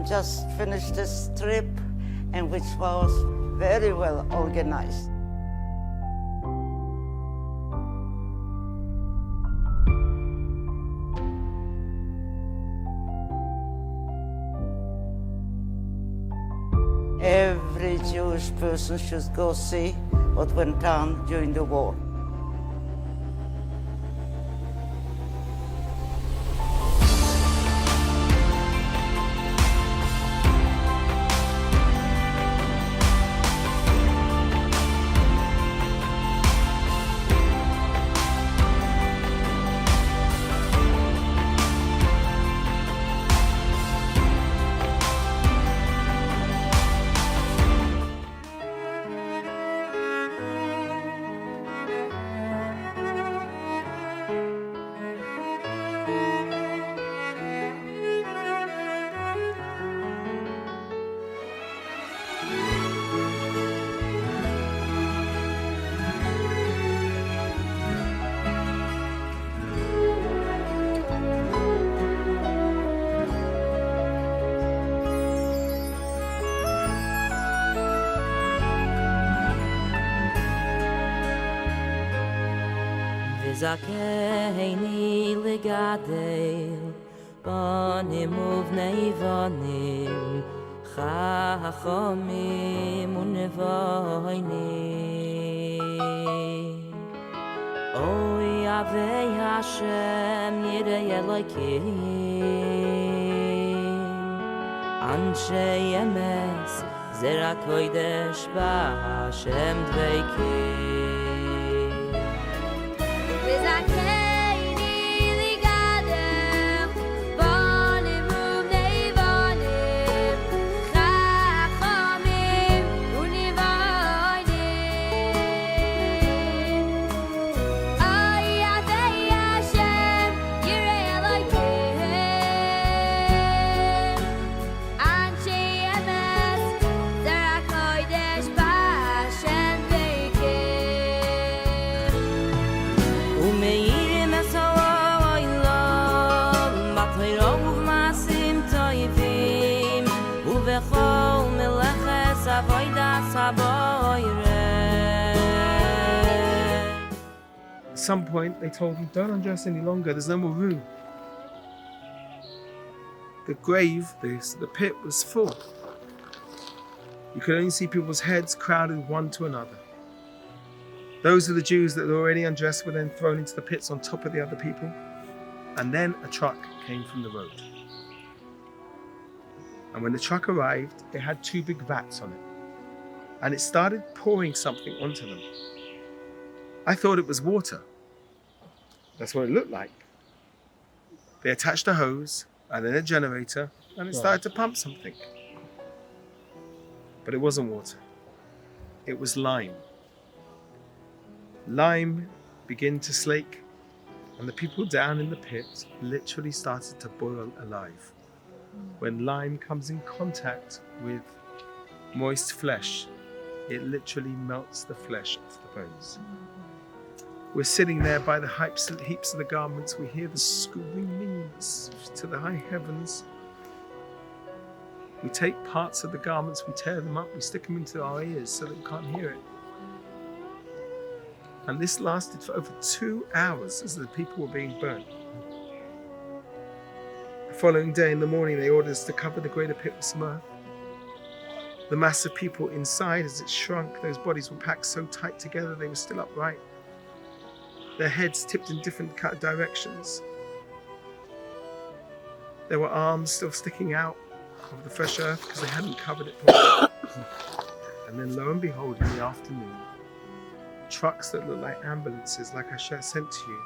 just finished this trip, and which was very well organized. Every Jewish person should go see what went down during the war. Zakeni legadel banim uvnei vanim chachomim unevoinim Oy Avei Hashem Yirei Elokim Anshei Emes Zera Kodesh B'Hashem Dveikim At some point, they told him, don't undress any longer, there's no more room. The grave, the pit was full. You could only see people's heads crowded one to another. Those of the Jews that were already undressed were then thrown into the pits on top of the other people. And then a truck came from the road. And when the truck arrived, it had two big vats on it. And it started pouring something onto them. I thought it was water. That's what it looked like. They attached a hose and then a generator, and it started to pump something. But it wasn't water. It was lime. Lime began to slake, and the people down in the pit literally started to boil alive. When lime comes in contact with moist flesh, it literally melts the flesh off the bones. We're sitting there by the heaps of the garments. We hear the screamings to the high heavens. We take parts of the garments, we tear them up, we stick them into our ears so that we can't hear it. And this lasted for over 2 hours as the people were being burnt. The following day in the morning, they ordered us to cover the greater pit with some earth. The mass of people inside, as it shrunk, those bodies were packed so tight together they were still upright. Their heads tipped in different directions. There were arms still sticking out of the fresh earth because they hadn't covered it properly. And then lo and behold, in the afternoon, trucks that looked like ambulances, like I sent to you,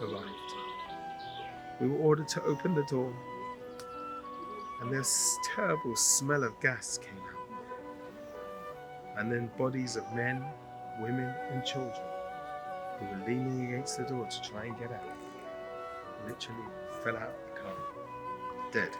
arrived. We were ordered to open the door, and this terrible smell of gas came out. And then bodies of men, women, and children who were leaning against the door to try and get out literally fell out of the car, dead.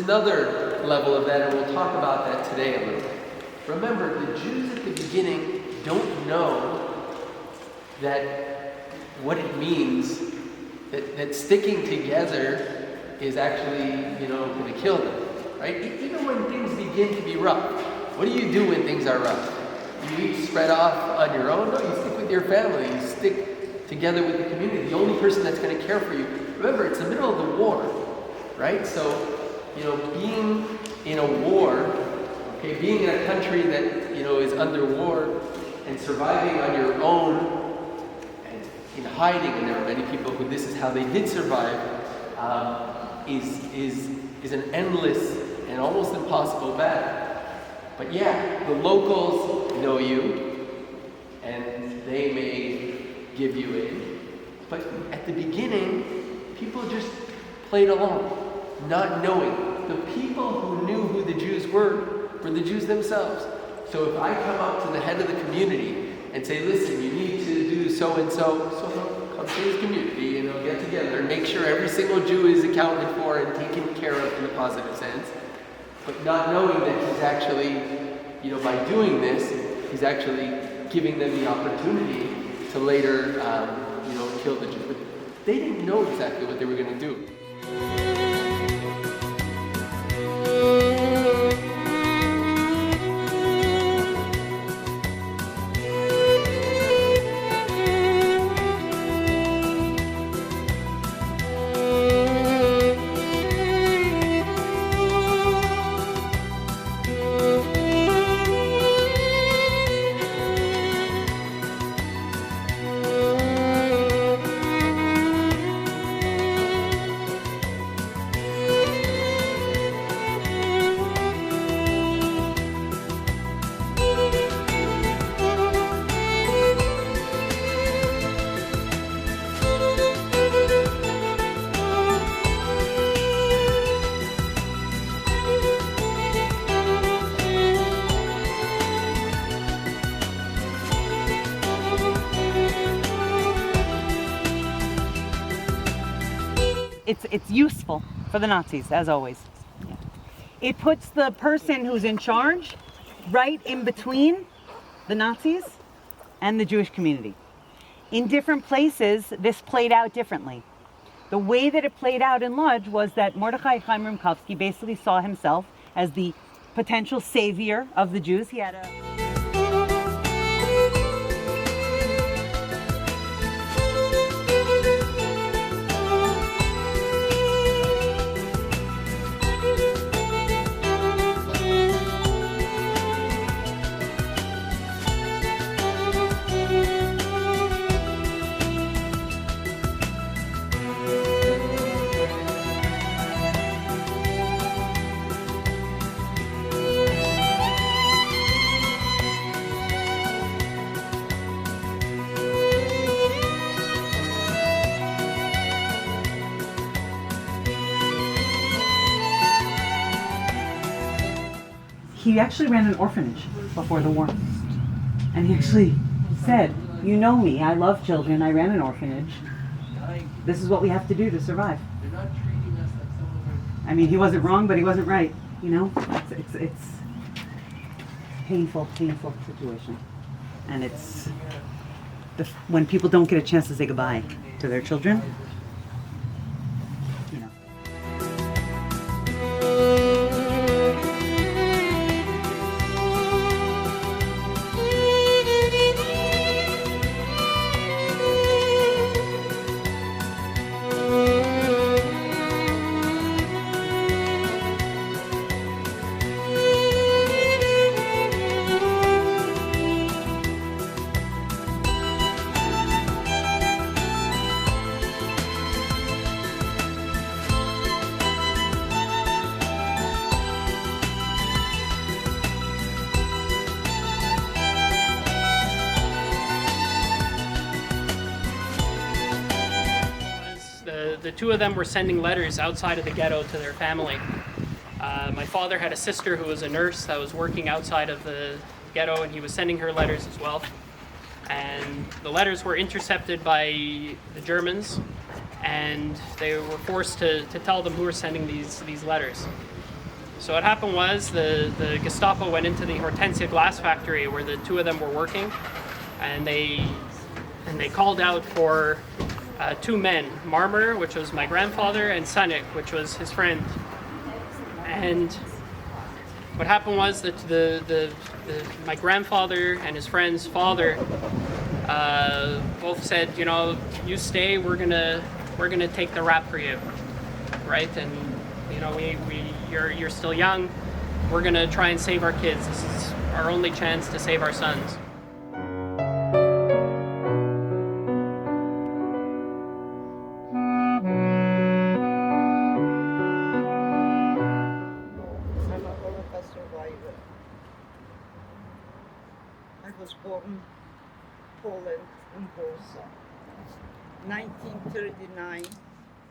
another level of that, and we'll talk about that today a little bit. Remember, the Jews at the beginning don't know that what it means, that sticking together is actually, going to kill them, right? Even when things begin to be rough, what do you do when things are rough? You each spread off on your own? No, you stick with your family. You stick together with the community. The only person that's going to care for you. Remember, it's the middle of the war, right? So, being in a war, okay, being in a country that, is under war and surviving on your own and in hiding, and there are many people who this is how they did survive, is an endless and almost impossible battle. But yeah, the locals know you, and they may give you in. But at the beginning, people just played along, not knowing. The people who knew who the Jews were the Jews themselves. So if I come up to the head of the community and say, listen, you need to do so and so, so come to his community, get together and make sure every single Jew is accounted for and taken care of in a positive sense. But not knowing that he's actually, by doing this, he's actually giving them the opportunity to later, kill the Jews. But they didn't know exactly what they were going to do. It's useful for the Nazis, as always. Yeah. It puts the person who's in charge right in between the Nazis and the Jewish community. In different places, this played out differently. The way that it played out in Lodz was that Mordechai Chaim Rimkowski basically saw himself as the potential savior of the Jews. He had a He actually ran an orphanage before the war. And he actually said, you know me, I love children, I ran an orphanage. This is what we have to do to survive. I mean, he wasn't wrong, but he wasn't right. It's painful situation. And it's, when people don't get a chance to say goodbye to their children, The two of them were sending letters outside of the ghetto to their family. My father had a sister who was a nurse that was working outside of the ghetto, and he was sending her letters as well. And the letters were intercepted by the Germans, and they were forced to tell them who were sending these letters. So what happened was the Gestapo went into the Hortensia glass factory where the two of them were working, and they called out for two men, Marmer, which was my grandfather, and Sanik, which was his friend. And what happened was that my grandfather and his friend's father both said, you know, you stay, we're gonna take the rap for you, right? And you know, you're still young. We're gonna try and save our kids. This is our only chance to save our sons. I'm a Holocaust survivor. I was born Poland in Warsaw. 1939,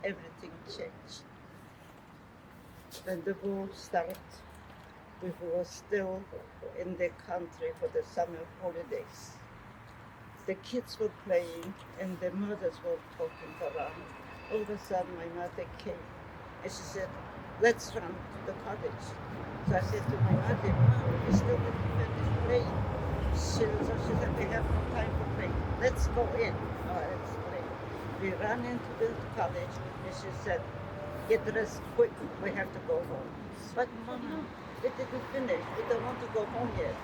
everything changed. When the war started, we were still in the country for the summer holidays. The kids were playing and the mothers were talking around. All of a sudden my mother came and she said, let's run to the cottage. So I said to my mother, Mom, we still haven't finished playing. So she said, we have no time for play. Let's go in. Let's play. We ran into the cottage and she said, get dressed quick, we have to go home. But Mama, we didn't finish. We don't want to go home yet.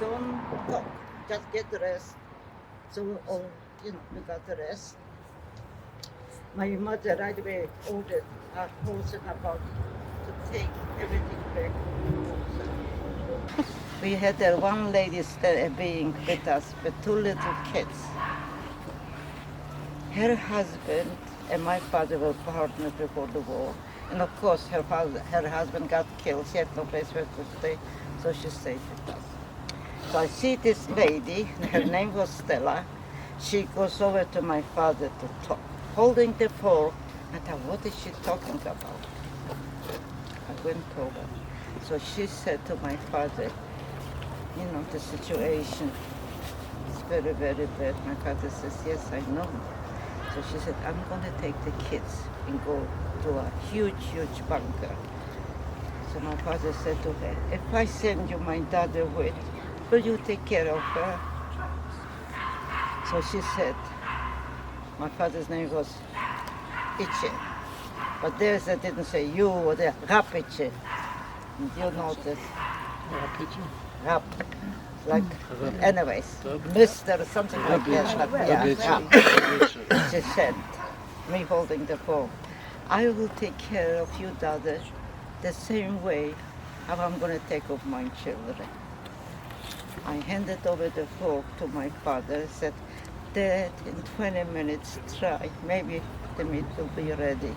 Don't talk, just get dressed. So we all, we got the rest. My mother right away ordered our horse and our buggy to take everything back. We had one lady being with us with two little kids. Her husband and my father were partners before the war. And of course, her husband got killed. She had no place where to stay, so she stayed with us. So I see this lady, her name was Stella. She goes over to my father to talk, holding the fork. I thought, what is she talking about? I went over. So she said to my father, you know, the situation is very, very bad. My father says, yes, I know. So she said, I'm going to take the kids and go to a huge, huge bunker. So my father said to her, if I send you my daughter with, will you take care of her? So she said, my father's name was Iche. But there's, I didn't say you or the Rapiche. You know this. Rap. Like, anyways, Mr. something like that. Yeah, she said, me holding the phone, I will take care of you, daughter, the same way how I'm going to take of my children. I handed over the fork to my father, said, Dad, in 20 minutes, try, maybe the meat will be ready.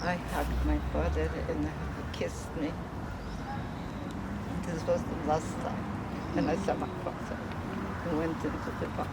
I hugged my father and he kissed me. This was the last time. And I saw my father. We went into the bunker.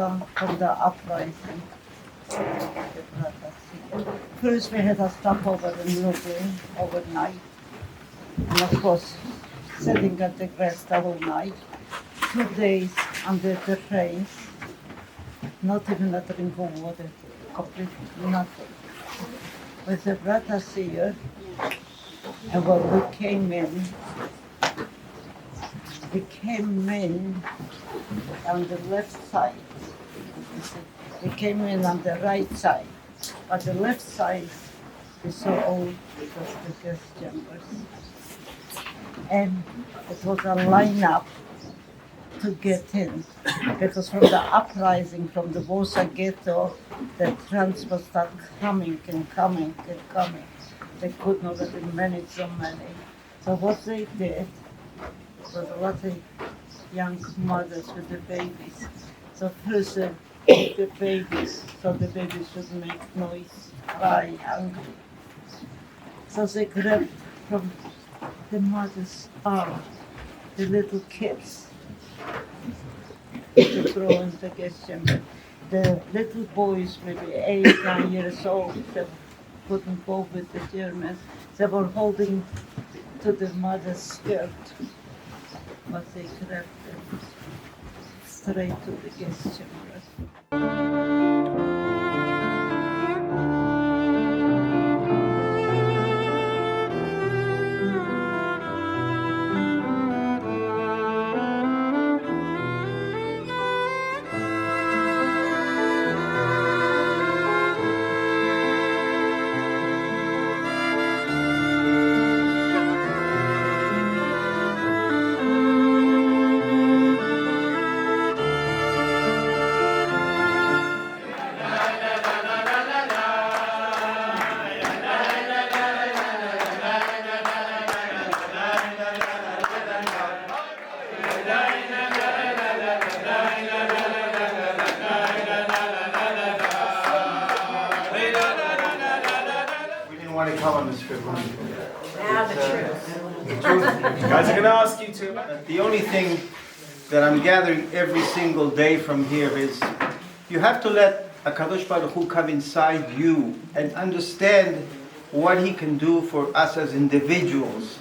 song from the uprising. First we had a stopover in Lublin overnight. And of course, sitting at the grass the whole night. 2 days under the trains. Not even a drink of water. Completely nothing. With the brothers here, and when we came in on the left side. We came in on the right side, but the left side is so old because the gas chambers. And it was a lineup to get in, because from the uprising from the Warsaw Ghetto, the transport started coming and coming and coming. They couldn't already manage so many. So what they did was a lot of young mothers with the babies. So first they took the babies, so the babies should make noise, cry, hungry. So they grabbed from the mother's arm the little kids to throw in the gas chamber. The little boys, maybe 8, 9 years old, they couldn't go with the Germans. They were holding to the mother's skirt, but they grabbed them straight to the gas chamber. Want to come on this trip. Now the truth. You guys are going to ask you to. The only thing that I'm gathering every single day from here is you have to let HaKadosh Baruch Hu come inside you and understand what He can do for us as individuals.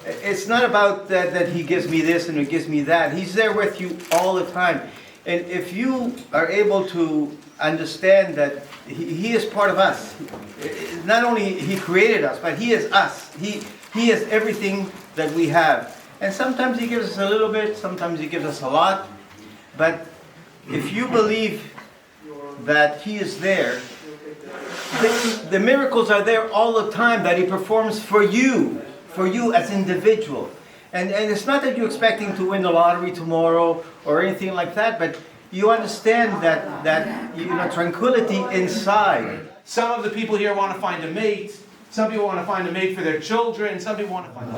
It's not about that He gives me this and He gives me that. He's there with you all the time. And if you are able to understand that He is part of us, not only He created us, but He is us. He is everything that we have. And sometimes He gives us a little bit, sometimes He gives us a lot. But if you believe that He is there, the miracles are there all the time that He performs for you as individual. And it's not that you're expecting to win the lottery tomorrow or anything like that, but you understand that tranquility inside. Some of the people here want to find a mate. Some people want to find a mate for their children. Some people want to find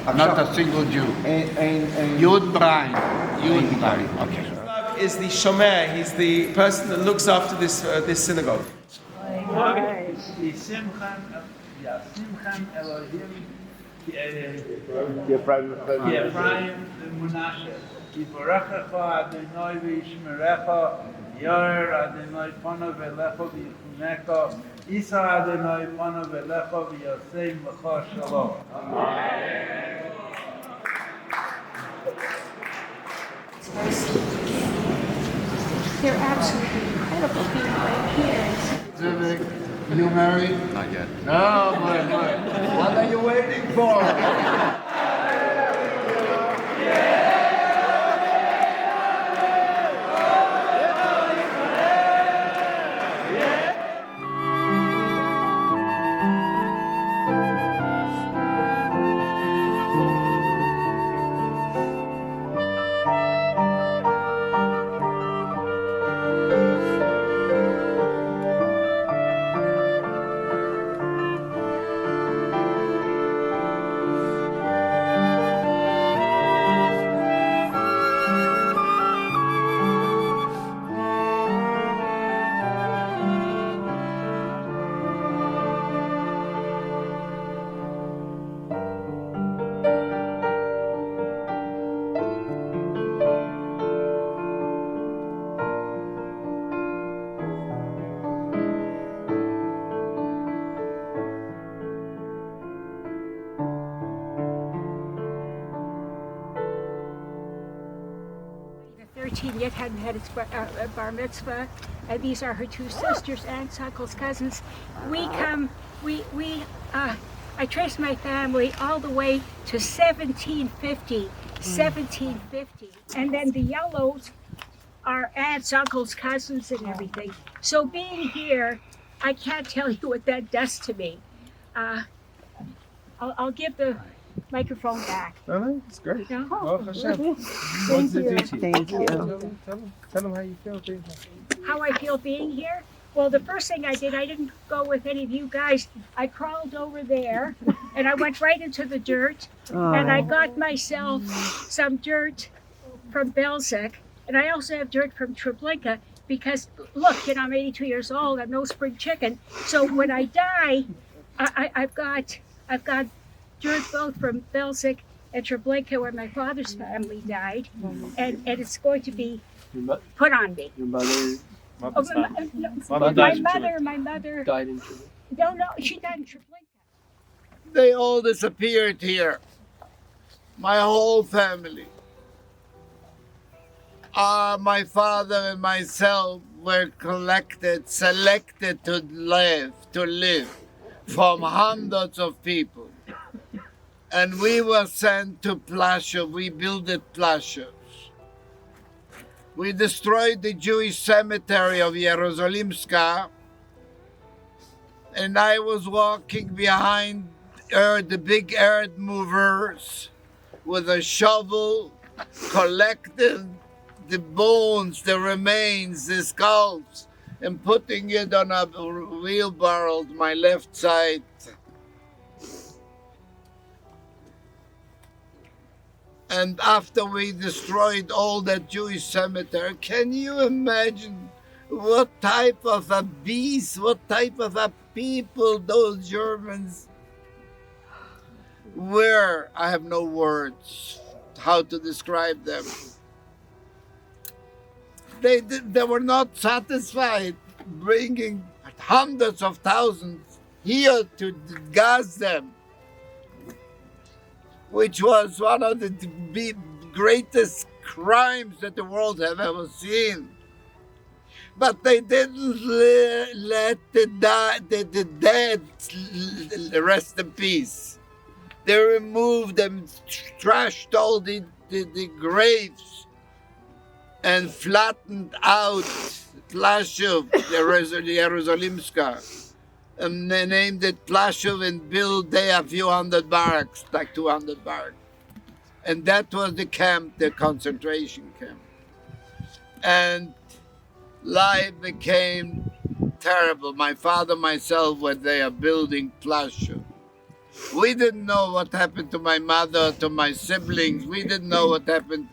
Not a single Jew. Yud Brian. Yud Brian. Okay. Is the shomer, he's the person that looks after this synagogue. Yor Adonai panav elecha v'yichunecha, Isa Adonai panav elecha v'yasem lecha shalom. They're absolutely incredible being right here. Zivik, you married? Not yet. No, good. What are you waiting for? Yet hadn't had its bar mitzvah, and these are her two sisters, aunts, uncles, cousins. I traced my family all the way to 1750, and then the yellows are aunts, uncles, cousins, and everything. So being here, I can't tell you what that does to me. I'll give the microphone back. No, it's great. No? Baruch Hashem. Thank you. Thank you. Tell them how you feel being here. How I feel being here? Well, the first thing I did, I didn't go with any of you guys. I crawled over there and I went right into the dirt and I got myself some dirt from Belzec, and I also have dirt from Treblinka because, look, I'm 82 years old, I'm no spring chicken. So when I die, I've got dirt both from Belzec and Treblinka where my father's family died, and it's going to be put on me. Your mother. My mother died in Treblinka. No, she died in Treblinka. They all disappeared here. My whole family. My father and myself were selected to live from hundreds of people. And we were sent to Plaszow. We built Plaszow. We destroyed the Jewish cemetery of Jerozolimska, and I was walking behind the big earth movers with a shovel, collecting the bones, the remains, the skulls, and putting it on a wheelbarrow on my left side. And after we destroyed all that Jewish cemetery, can you imagine what type of a beast, what type of a people those Germans were? I have no words how to describe them. They were not satisfied bringing hundreds of thousands here to gas them, which was one of the greatest crimes that the world have ever seen. But they didn't let the dead rest in peace. They removed them, trashed all the graves, and flattened out Plaszow, Jerozolimska. And they named it Plaszow and built there a few hundred barracks, like 200 barracks. And that was the camp, the concentration camp. And life became terrible. My father, myself were there building Plaszow. We didn't know what happened to my mother, to my siblings. We didn't know what happened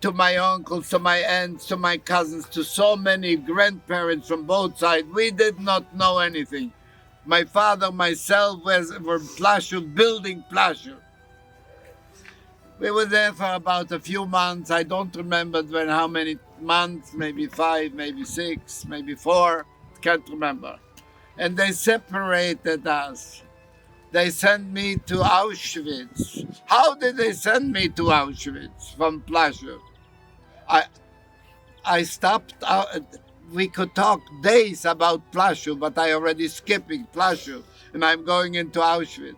to my uncles, to my aunts, to my cousins, to so many grandparents from both sides. We did not know anything. My father, myself were Plaszow, building Plaszow. We were there for about a few months. I don't remember how many months, maybe 5, maybe 6, maybe 4, can't remember. And they separated us. They sent me to Auschwitz. How did they send me to Auschwitz from Plaszow? I stopped. We could talk days about Plaszow, but I already skipping Plaszow, and I'm going into Auschwitz.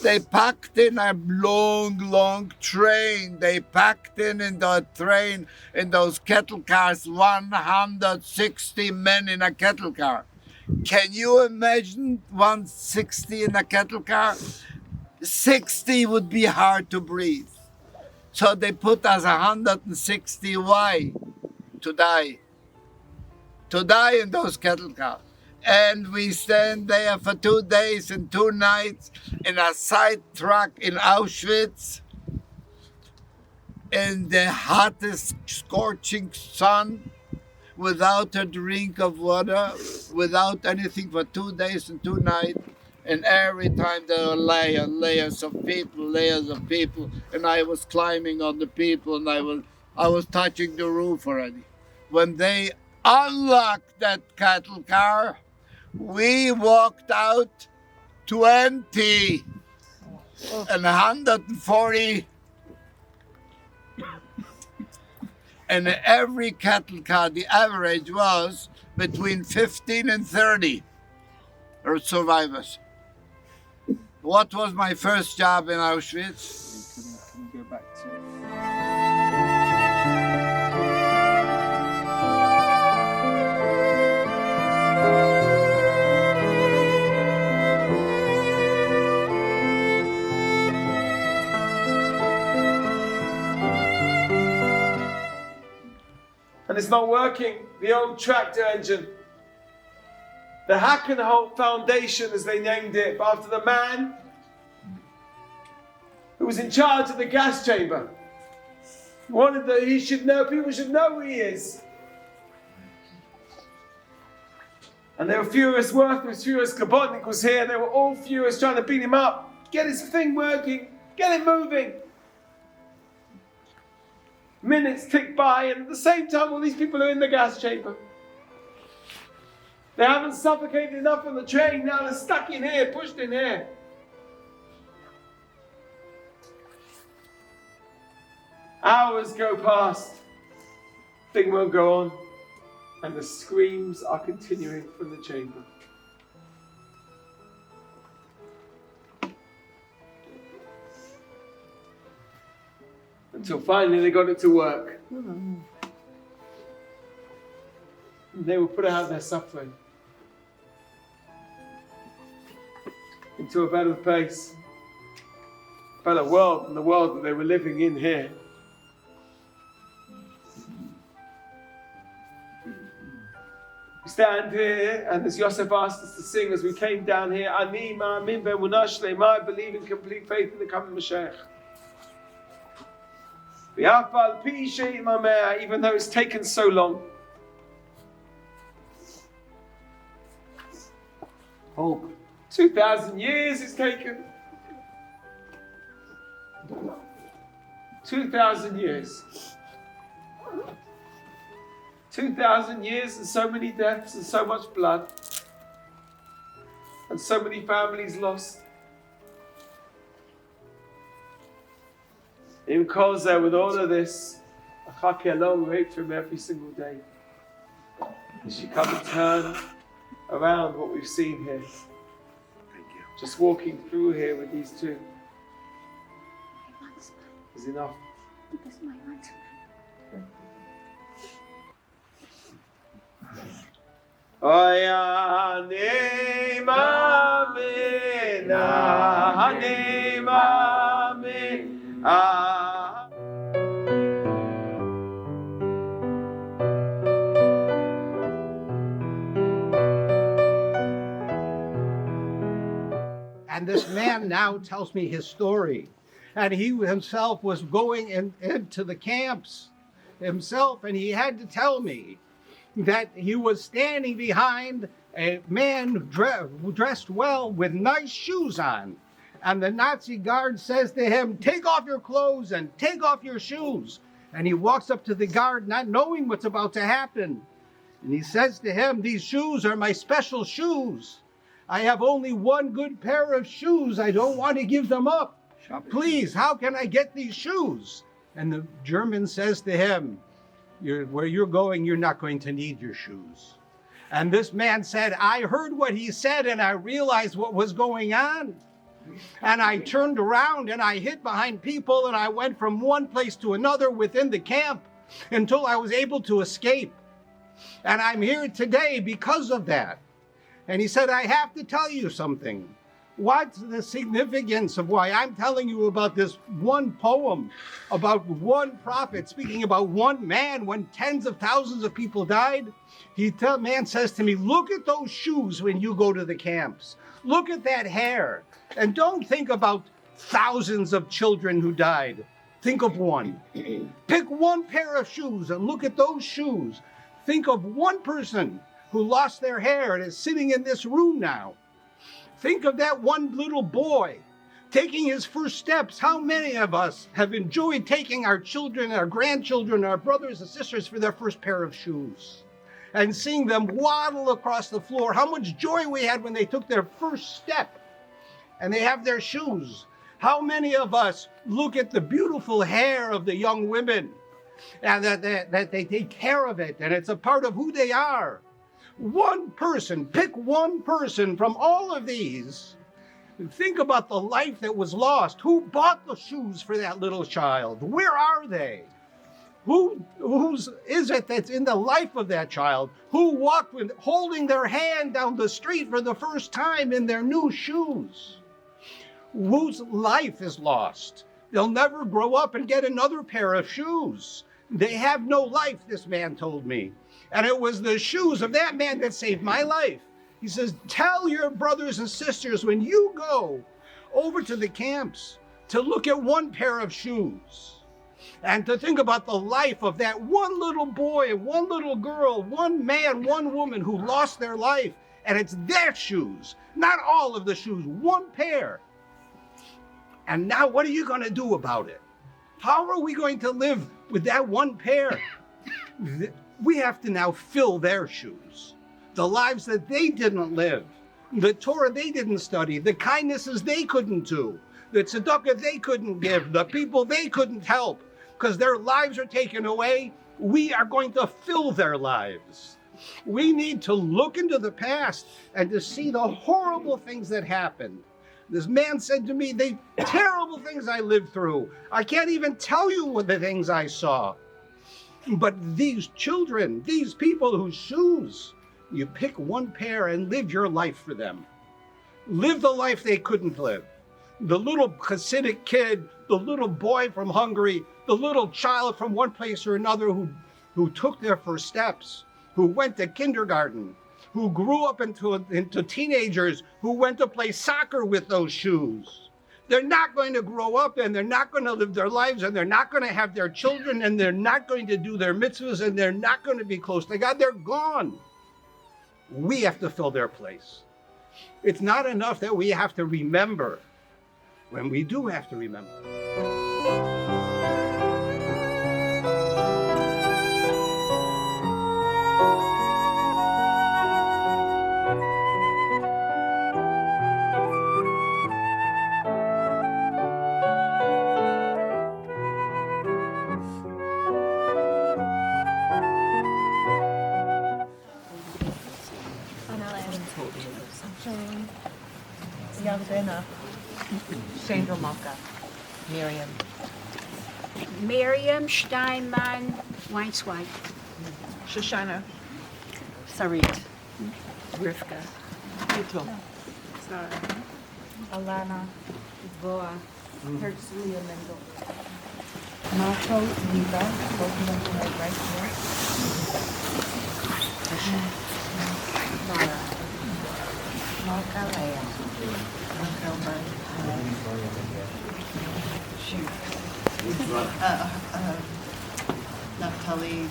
They packed in a long, long train. They packed in the train, in those kettle cars, 160 men in a kettle car. Can you imagine 160 in a kettle car? 60 would be hard to breathe. So they put us 160. Why? To die. To die in those kettle cars. And we stand there for 2 days and 2 nights in a side truck in Auschwitz in the hottest scorching sun, without a drink of water, without anything for 2 days and 2 nights. And every time there were layers of people, and I was climbing on the people, and I was touching the roof already. When they unlocked that cattle car, we walked out 20 and 140. And every cattle car, the average was between 15 and 30 survivors. What was my first job in Auschwitz? Can you go back to... And it's not working. The old tractor engine. The Hackenholt Foundation, as they named it, after the man who was in charge of the gas chamber. He wanted that he should know, people should know who he is. And they were furious, worthless, furious. Kabotnik was here. They were all furious, trying to beat him up. Get his thing working. Get it moving. Minutes tick by, and at the same time, all these people are in the gas chamber. They haven't suffocated enough on the train, now they're stuck in here, pushed in here. Hours go past, thing won't go on, and the screams are continuing from the chamber. Until finally they got it to work. And they will put out their suffering into a better place, better world than the world that they were living in here. We stand here, and as Yosef asked us to sing as we came down here, Ani ma'amin be'emunah shleima, I believe in complete faith in the coming Mashiach. Even though it's taken so long. Hope. 2,000 years it's taken. 2,000 years. 2,000 years and so many deaths and so much blood. And so many families lost. In Kozer, with all of this, we wait for him every single day. He should come and turn around what we've seen here. Just walking through here with these two is enough. And this man now tells me his story. And he himself was going into the camps himself, and he had to tell me that he was standing behind a man dressed well with nice shoes on. And the Nazi guard says to him, "Take off your clothes and take off your shoes." And he walks up to the guard not knowing what's about to happen. And he says to him, "These shoes are my special shoes. I have only one good pair of shoes. I don't want to give them up. Please, how can I get these shoes?" And the German says to him, "Where you're going, you're not going to need your shoes." And this man said, "I heard what he said and I realized what was going on. And I turned around and I hid behind people and I went from one place to another within the camp until I was able to escape. And I'm here today because of that." And he said, "I have to tell you something. What's the significance of why I'm telling you about this one poem, about one prophet speaking about one man when tens of thousands of people died?" Man says to me, "Look at those shoes when you go to the camps. Look at that hair. And don't think about thousands of children who died. Think of one. Pick one pair of shoes and look at those shoes. Think of one person who lost their hair and is sitting in this room now. Think of that one little boy taking his first steps. How many of us have enjoyed taking our children, our grandchildren, our brothers and sisters for their first pair of shoes and seeing them waddle across the floor? How much joy we had when they took their first step and they have their shoes. How many of us look at the beautiful hair of the young women and that they take care of it and it's a part of who they are? One person, pick one person from all of these and think about the life that was lost. Who bought the shoes for that little child? Where are they? Whose is it that's in the life of that child? Who walked with holding their hand down the street for the first time in their new shoes? Whose life is lost? They'll never grow up and get another pair of shoes. They have no life, this man told me. And it was the shoes of that man that saved my life. He says, tell your brothers and sisters when you go over to the camps to look at one pair of shoes and to think about the life of that one little boy, one little girl, one man, one woman who lost their life. And it's their shoes, not all of the shoes, one pair. And now what are you going to do about it? How are we going to live with that one pair? We have to now fill their shoes. The lives that they didn't live, the Torah they didn't study, the kindnesses they couldn't do, the tzedakah they couldn't give, the people they couldn't help, because their lives are taken away. We are going to fill their lives. We need to look into the past and to see the horrible things that happened. This man said to me, the terrible things I lived through. I can't even tell you what the things I saw. But these children, these people whose shoes, you pick one pair and live your life for them. Live the life they couldn't live. The little Hasidic kid, the little boy from Hungary, the little child from one place or another who took their first steps, who went to kindergarten, who grew up into teenagers, who went to play soccer with those shoes. They're not going to grow up and they're not going to live their lives and they're not going to have their children and they're not going to do their mitzvahs and they're not going to be close to God. They're gone. We have to fill their place. It's not enough that we have to remember when we do have to remember. Yardena, Sandra Malka, Miriam. Miriam Steinman Weinzweig. Shoshana, Sarit, Rivka, Yitro, Sarah, Alana, Voa, Herzliya Mendel. Marco, Liva, both of them tonight right here. Mara, Malka, Naphtali.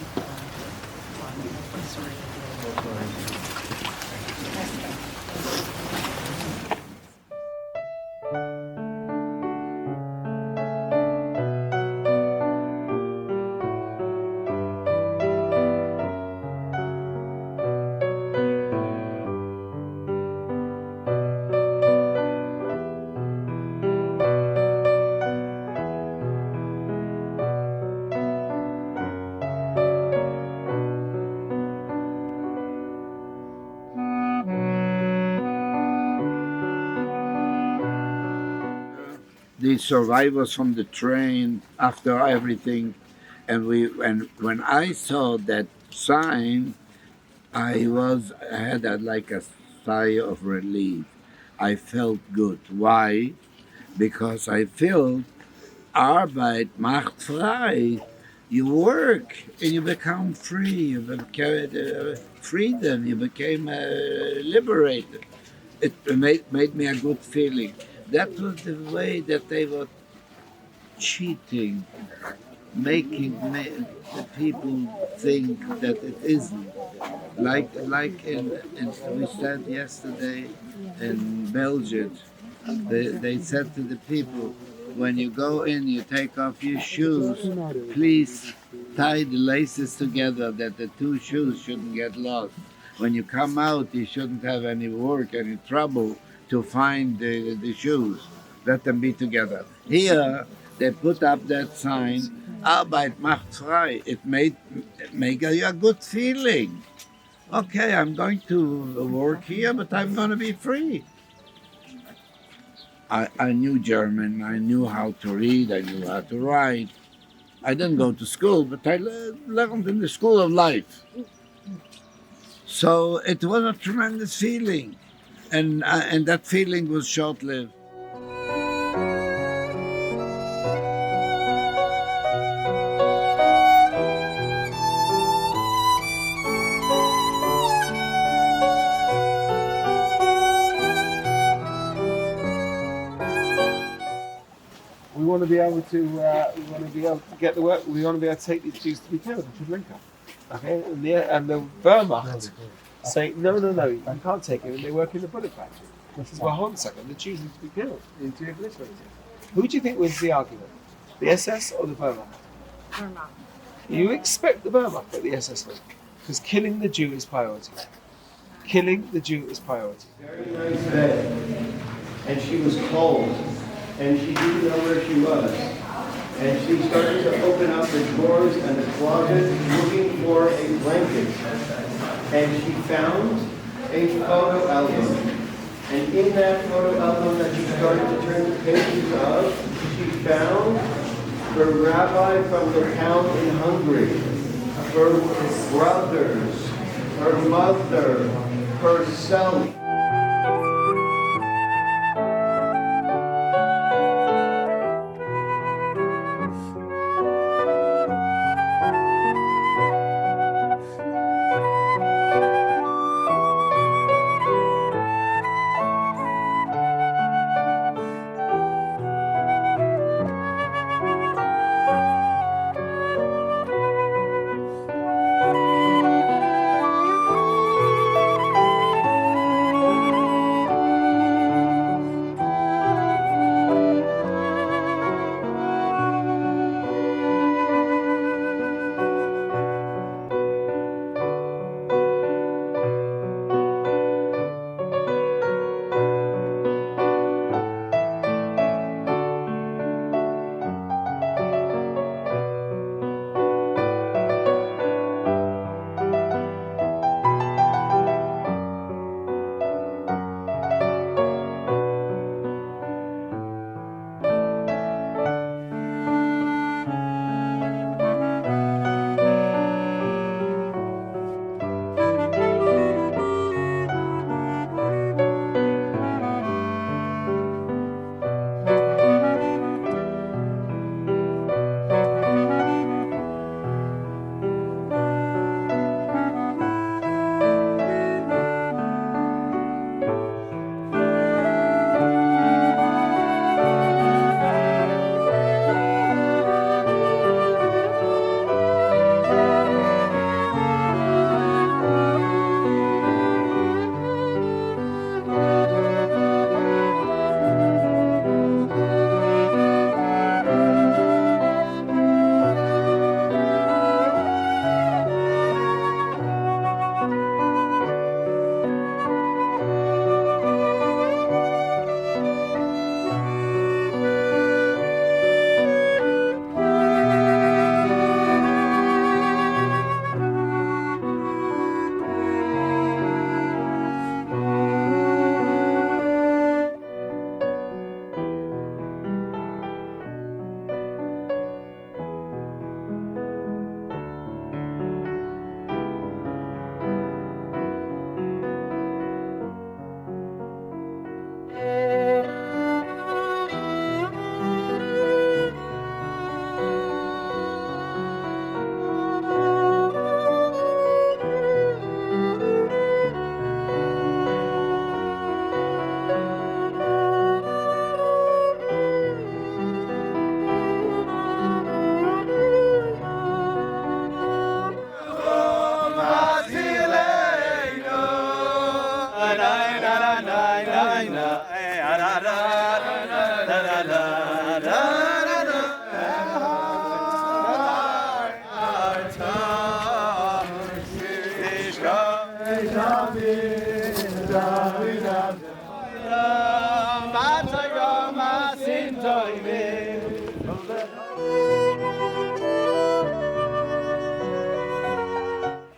The survivors from the train after everything, and when I saw that sign, I had like a sigh of relief. I felt good. Why? Because I feel Arbeit macht frei. You work and you become free. You became freedom. You became liberated. It made me a good feeling. That was the way that they were cheating, making the people think that it isn't. Like we said yesterday in Belgium, they said to the people, when you go in, you take off your shoes, please tie the laces together that the two shoes shouldn't get lost. When you come out, you shouldn't have any work, any trouble to find the shoes. Let them be together. Here, they put up that sign, Arbeit macht frei. It made you a good feeling. Okay, I'm going to work here, but I'm going to be free. I knew German, I knew how to read, I knew how to write. I didn't go to school, but I learned in the school of life. So it was a tremendous feeling, and that feeling was short-lived. We want to be able to get the work. We want to be able to take these Jews to be killed in Treblinka. Okay, and the Wehrmacht say no, you can't take it. And they work in the bullet factory. This is, well, hold on a second. The Jews need to be killed, need to be obliterated. Who do you think wins the argument? The SS or the Wehrmacht? Wehrmacht. You expect the Wehrmacht, but the SS win, because killing the Jew is priority. Killing the Jew is priority. Very nice bed, and she was cold, and she didn't know where she was. And she started to open up the drawers and the closet looking for a blanket. And she found a photo album. And in that photo album that she started to turn the pages of, she found her rabbi from the town in Hungary, her brothers, her mother, herself.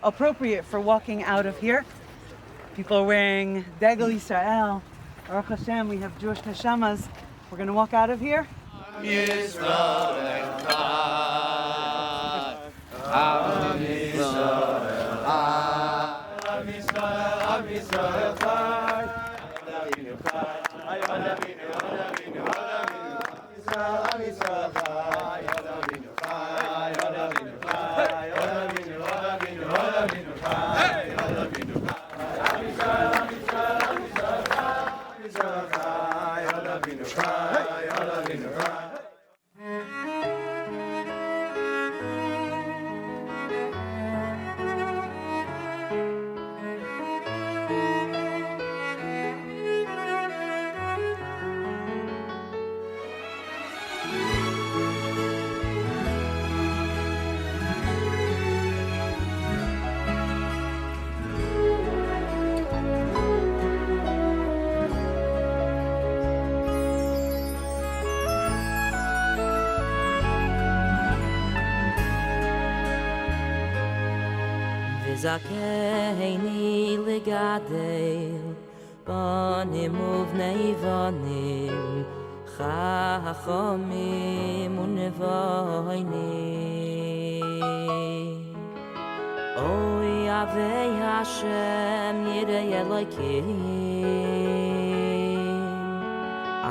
Appropriate for walking out of here. People are wearing Degel Yisrael. Baruch Hashem, we have Jewish neshamas. We're going to walk out of here. Zakeini legadel banim uvnei vanim chachomim unevoinim Oy Avei Hashem Yirei Elokim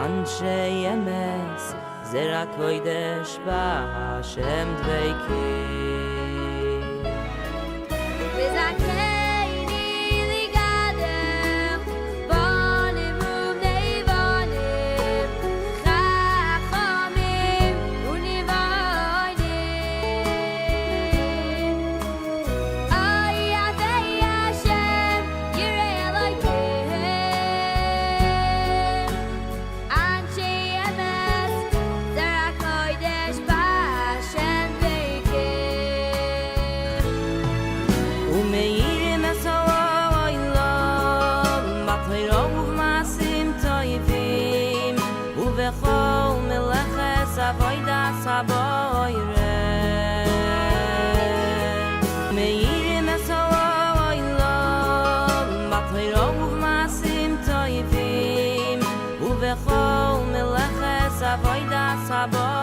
Anshei Emes Zera Kodesh B'Hashem Dveikim Sabor